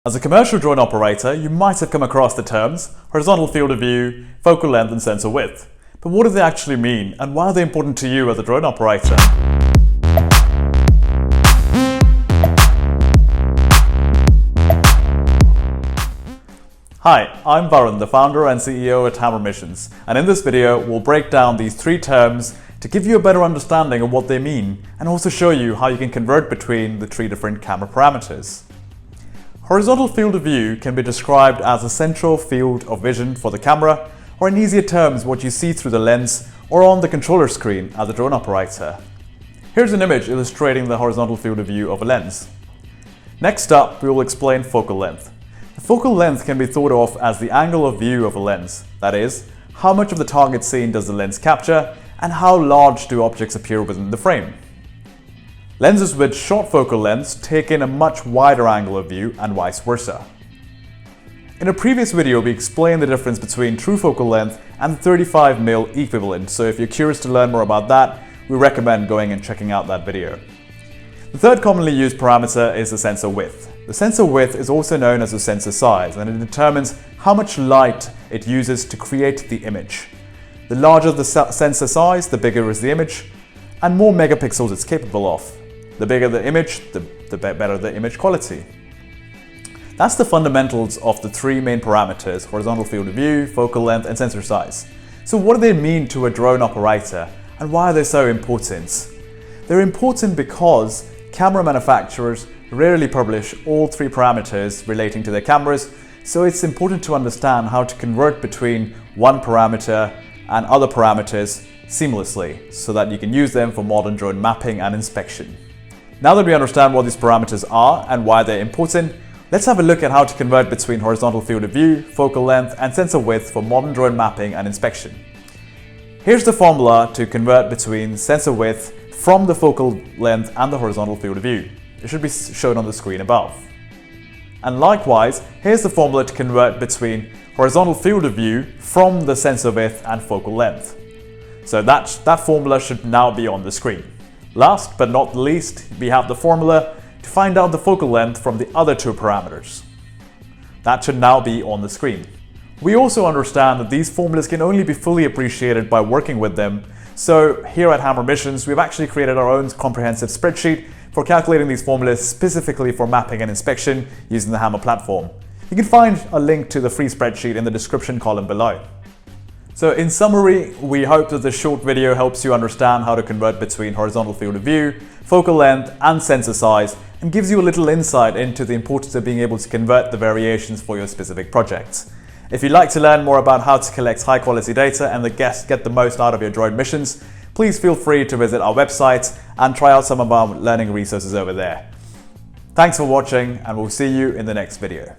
As a commercial drone operator, you might have come across the terms horizontal field of view, focal length and sensor width. But what do they actually mean and why are they important to you as a drone operator? Hi, I'm Varun, the founder and CEO at Hammer Missions, and in this video we'll break down these three terms to give you a better understanding of what they mean and also show you how you can convert between the three different camera parameters. Horizontal field of view can be described as a central field of vision for the camera, or in easier terms what you see through the lens or on the controller screen as a drone operator. Here's an image illustrating the horizontal field of view of a lens. Next up, we will explain focal length. The focal length can be thought of as the angle of view of a lens, that is, how much of the target scene does the lens capture and how large do objects appear within the frame. Lenses with short focal lengths take in a much wider angle of view and vice versa. In a previous video we explained the difference between true focal length and the 35mm equivalent, so if you're curious to learn more about that, we recommend going and checking out that video. The third commonly used parameter is the sensor width. The sensor width is also known as the sensor size, and it determines how much light it uses to create the image. The larger the sensor size, the bigger is the image, and more megapixels it's capable of. The bigger the image, the better the image quality. That's the fundamentals of the three main parameters: horizontal field of view, focal length, and sensor size. So what do they mean to a drone operator, and why are they so important? They're important because camera manufacturers rarely publish all three parameters relating to their cameras, so it's important to understand how to convert between one parameter and other parameters seamlessly, so that you can use them for modern drone mapping and inspection. Now that we understand what these parameters are and why they're important, let's have a look at how to convert between horizontal field of view, focal length, and sensor width for modern drone mapping and inspection. Here's the formula to convert between sensor width from the focal length and the horizontal field of view. It should be shown on the screen above. And likewise, here's the formula to convert between horizontal field of view from the sensor width and focal length. So that formula should now be on the screen. Last but not least, we have the formula to find out the focal length from the other two parameters. That should now be on the screen. We also understand that these formulas can only be fully appreciated by working with them, so here at Hammer Missions we've actually created our own comprehensive spreadsheet for calculating these formulas specifically for mapping and inspection using the Hammer platform. You can find a link to the free spreadsheet in the description column below. So in summary, we hope that this short video helps you understand how to convert between horizontal field of view, focal length and sensor size, and gives you a little insight into the importance of being able to convert the variations for your specific projects. If you'd like to learn more about how to collect high quality data and get the most out of your drone missions, please feel free to visit our website and try out some of our learning resources over there. Thanks for watching, and we'll see you in the next video.